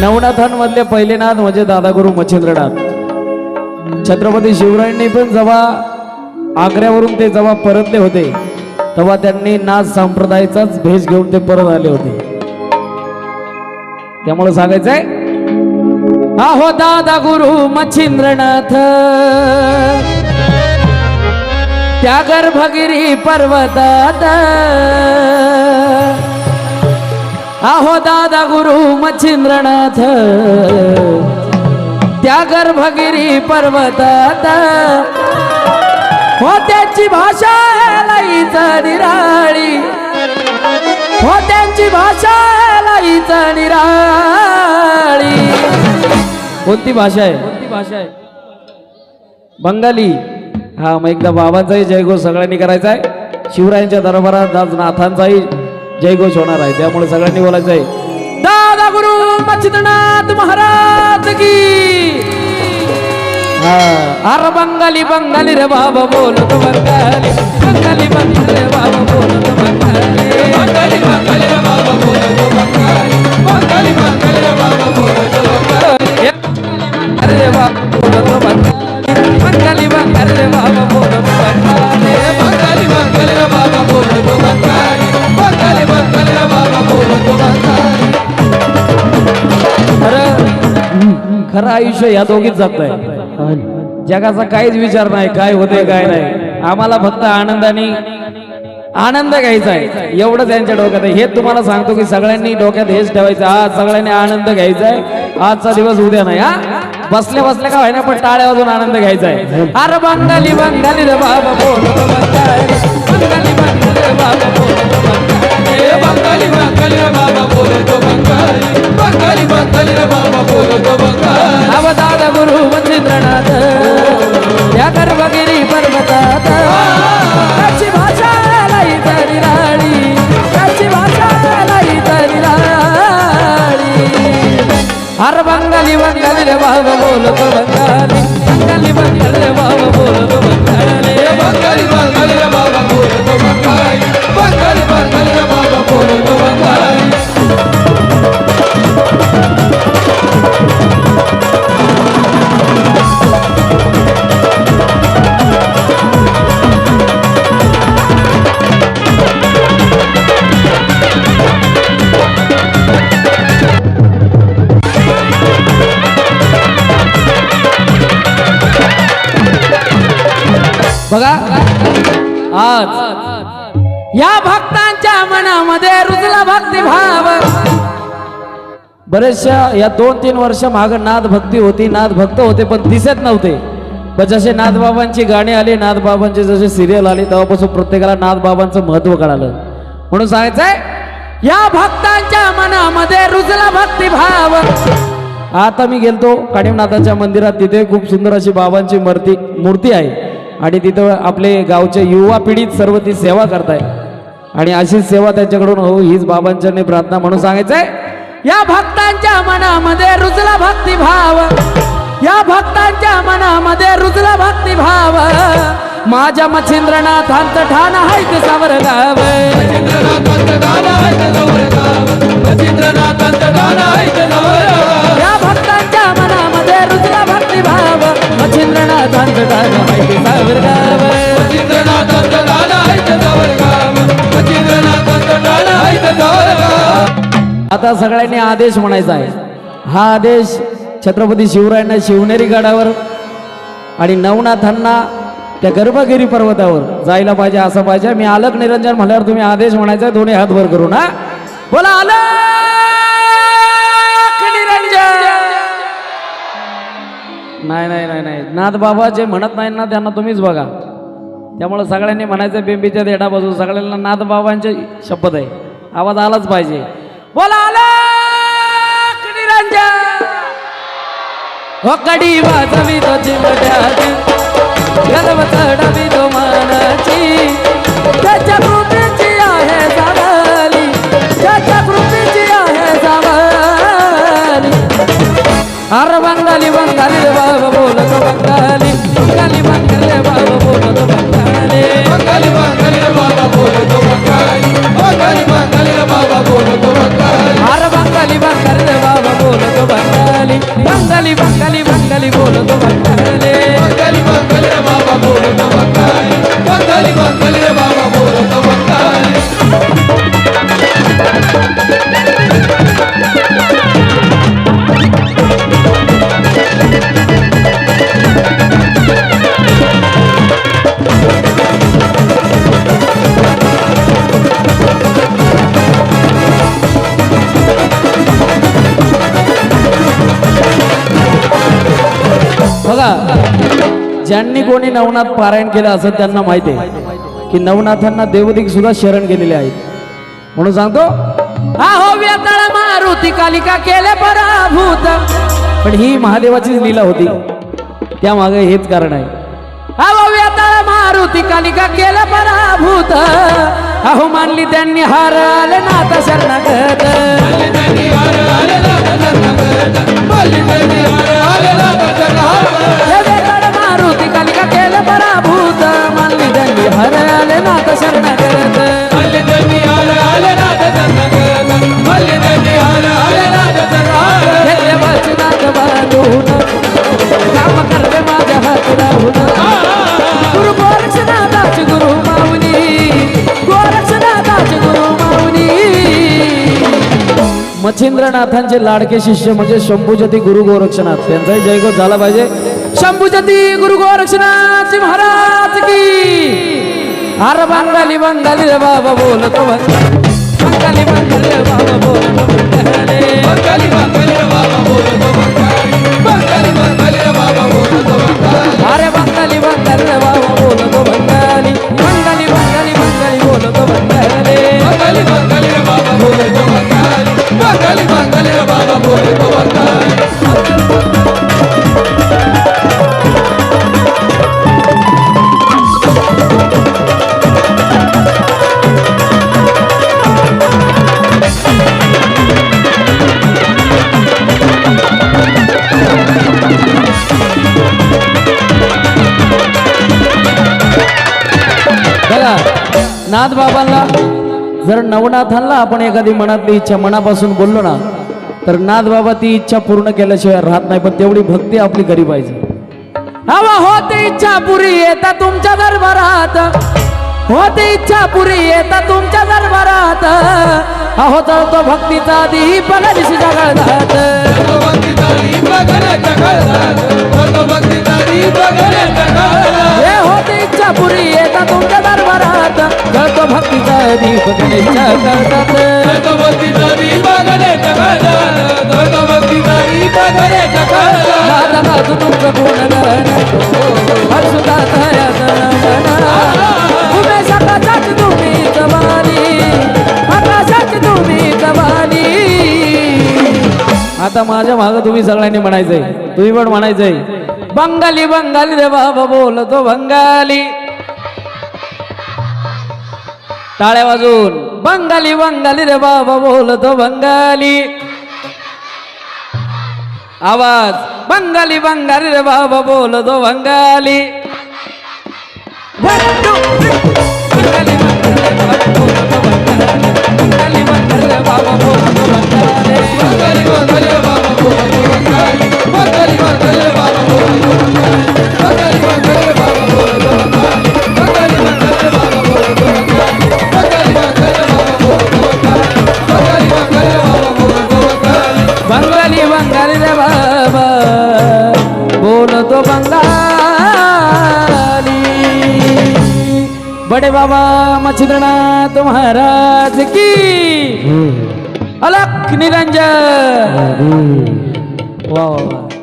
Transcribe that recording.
नवनाथांमधले पहिले नाथ म्हणजे दादागुरु मच्छिंद्रनाथ. छत्रपती शिवरायांनी पण जेव्हा आग्र्यावरून ते जेव्हा परतले होते तेव्हा त्यांनी नाथ संप्रदायाचाच भेष घेऊन ते परत आले होते. त्यामुळे सांगायचंय आहो दादा गुरु मच्छिंद्रनाथ त्या गर्भगिरी पर्वतात. आहो दादा गुरु मच्छिंद्रनाथ त्या गर्भगिरी पर्वतात. हो त्यांची भाषा लईच निराळी, हो त्यांची भाषा लईच निराळी. कोणती भाषा आहे? कोणती भाषा आहे? बंगाली. हा, मग एकदा बाबांचाही जयघोष सगळ्यांनी करायचा आहे. शिवरायांच्या दरबारात आज नाथांचाही जयघोष होणार आहे, त्यामुळे सगळ्यांनी बोलायचं आहे दादा गुरु मच्छिंद्रनाथ महाराज की. अरे बंगाली बंगाली रे बाबा बोलतो बंगाली, बंगाली बंगाली रे बाबा बोलतो बंगाली, बंगाली बंगाली रे बाबा बोलतो बंगाली, बंगाली बंगाली रे बाबा बोलतो बंगाली. अरे बाबा बोलतो बंगाली, बंगाली बंगाली रे बाबा बोलतो बंगाली, बंगाली बंगाली रे बाबा बोलतो बंगाली, बंगाली बंगाली रे बाबा बोलतो बंगाली. खरं आयुष्य या दोघीच जात आहे. जगाचा काहीच विचार नाही, काय होते काय नाही. आम्हाला फक्त आनंदाने आनंद घ्यायचा आहे, एवढं त्यांच्या डोक्यात आहे. हे तुम्हाला सांगतो की सगळ्यांनी डोक्यात हेच ठेवायचं, आज सगळ्यांनी आनंद घ्यायचा आहे. आजचा दिवस उद्या नाही. हा, बसल्या बसल्या का व्हायना पण टाळ्या वाजून आनंद घ्यायचा आहे. अरे बंगाली बंगाली रे बाबा बोलतो बंगाली, बंगाली बंगाली रे बाबा बोलतो बंगाली, बंगाली बंगाली रे बाबा बोलतो बंगाली, बंगाली बंगाली रे बाबा बोलतो बंगाली. अव दादा गुरु मच्छिंद्रनाथ या गर्भगिरी पर्वतात. त्याची भाषा लईच निराळी, त्याची भाषा लईच निराळी. अरे बंगाली बंगाली रे बाबा बोलतो बंगाली, बंगाली बंगाली रे बाबा बोलतो बंगाली, बंगाली बंगाली रे बाबा बोलतो बंगाली, बंगाली बंगाली रे बाबा बोलतो बंगाली. बघा, आज या भक्तांच्या मनामध्ये रुजला भक्तिभाव. बरेचशा या 2-3 वर्ष माग नाद भक्ती होती, नाद भक्त होते पण दिसत नव्हते. पण जसे नाथबाबांची गाणी आली, नाथबाबांचे जसे सिरियल आले तेव्हापासून प्रत्येकाला नाथबाबांचं महत्व कळालं. म्हणून सांगायचंय या भक्तांच्या मनामध्ये रुजला भक्तिभाव. आता मी गेलतो कानिमनाथाच्या मंदिरात, तिथे खूप सुंदर अशी बाबांची मूर्ती आहे आणि तिथं आपले गावचे युवा पिढीत सर्व ती सेवा करताय आणि अशीच सेवा त्यांच्याकडून हो हीच बाबांच्या प्रार्थना. म्हणून सांगायचंय या भक्तांच्या मनामध्ये रुजला भक्तिभाव, या भक्तांच्या मनामध्ये रुजला भक्तिभाव. माझ्या मच्छिंद्रनाथांचं ठाण आहे ते सावरगाव, या भक्तांच्या मनामध्ये रुजला भक्तिभाव. मच्छिंद्रनाथांचं ठाण आहे ते सावरगाव, मच्छिंद्रनाथांचं ठाण आहे ते सावरगाव, मच्छिंद्रनाथांचं ठाण आहे ते सावरगाव. आता सगळ्यांनी आदेश म्हणायचा आहे. हा आदेश छत्रपती शिवरायांना शिवनेरी गडावर आणि नवनाथांना त्या गर्भगिरी पर्वतावर जायला पाहिजे, असं पाहिजे. मी आलक निरंजन म्हणल्यावर तुम्ही आदेश म्हणायचा, दोन्ही हात वर करून. हा, बोला आलक निरंजन. नाही नाही नाही नाही, नाथ बाबा जे म्हणत नाही ना त्यांना तुम्हीच बघा. त्यामुळे सगळ्यांनी म्हणायचं बेंबीच्या देठा बाजू, सगळ्यांना नाथ बाबांचे शपथ आहे, आवाज आलाच पाहिजे. बोला आलक निरंजन. हो कडी वाजवी तो चिमट्याची, गलव चढवी तो मानाची, त्याच्या कृपेची आहे सावली, त्याच्या कृपेची आहे सावली. अरे बंगाली बंगाली रे बाबा बोलतो बंगाली, बंगाली बंगाली रे बाबा बोलतो बंगाली, बंगाली बंगाली रे बाबा बोलतो बंगाली, बंगाली बंगाली रे बाबा बोलतो बंगाली. अरे बंगाली बंगाली रे बाबा बोलतो बघा, ज्यांनी कोणी नवनाथ पारायण केलं असं त्यांना माहिती आहे की नवनाथांना देवदिक सुद्धा शरण गेलेले आहेत. म्हणून सांगतो, आहो वेताळ मारुती कालिका केले पराभूत. पण ही महादेवाचीच लीला होती, त्यामागे हेच कारण आहे. अहो वेताळ मारुती कालिका केलं पराभूत. अहो मानली त्यांनी हार आले नाथ शरणागत. वेताळ मारुती कालिका केलं पराभूत. मानली त्यांनी हार आले नाथ शरणागत. घेतले वाचनात बांधून काम करते माझ्या हात राहून. गुरु गोरक्षनाथाची गुरु माऊली, गोरक्षनाथाची गुरु माऊली. मच्छिंद्रनाथांचे लाडके शिष्य म्हणजे शंभूजती गुरु गोरक्षनाथ, त्यांचाही जयघोष झाला पाहिजे. शंभूजती गुरु गोरक्षनाथ महाराज की. अरे बंगाली बंगाली रे बाबा बोलतो, बंगाली बंगाली रे बाबा बोलतो, बंगाली बंगाली रे बाबा बोलतो, बंगाली बंगाली रे बाबा बोलतो. अरे बंगाली बंगाली रे बाबा बोलतो, बंगाली बंगाली बंगाली बंगाली बोलतो, बंगाली बंगाली बंगाली रे बाबा बोलतो, बंगाली बंगाली बंगाली रे बाबा बोलतो, बंगाली. नाथ बाबांना जर नवनाथांना आपण एखादी मनातली इच्छा मनापासून बोललो ना, तर नाथ बाबा ती इच्छा पूर्ण केल्याशिवाय राहत नाही. पण तेवढी भक्ती आपली घरी पाहिजे. हवा होते इच्छा पुरी येता तुमच्या दरबारात, होते इच्छा पुरी येता तुमच्या दरबारात. अहो तो भक्तीचा दीप गणेश जगळतात. हे होते इच्छा पुरी येता तुमच्या दरबारात. तो भक्तीचा दीप गणेश जगळतात. माझा बाजू तुमचं गुणगान हर्षुदात उमेश आकाशात तुम्ही कवाली, आकाशात तुम्ही कवाली. आता माझ्या मागं तुम्ही सगळ्यांनी म्हणायचंय, तुम्ही पण म्हणायचंय, बंगाली बंगाली रे बाबा बोलतो बंगाली. टाळ्या वाजून बंगाली बंगाली रे बाबा बोलतो बंगाली. आवाज बंगाली बंगाली रे बाबा बोलतो बंगाली. बंगाली बंगाली रे बाबा बोलतो बंगाली. बंगाली बंगाली रे बाबा बोलतो बंगाली. बंगाली बंगाली रे बाबा बोलतो बंगाली. बंगाली बंगाली रे बाबा बोलतो बंगाली. बंगाली बंगाली रे बाबा बोलतो बंगाली. बंगाली बंगाली रे बाबा बोलतो बंगाली. बंगाली बंगाली रे बाबा बोलतो बंगाली. बंगाली बंगाली रे बाबा बोलतो बंगाली. बंगाली बंगाली रे बाबा बोलतो बंगाली. बड़े बाबा मच्छिंद्रनाथ महाराज की. अलख निरंजन. वाह वाह.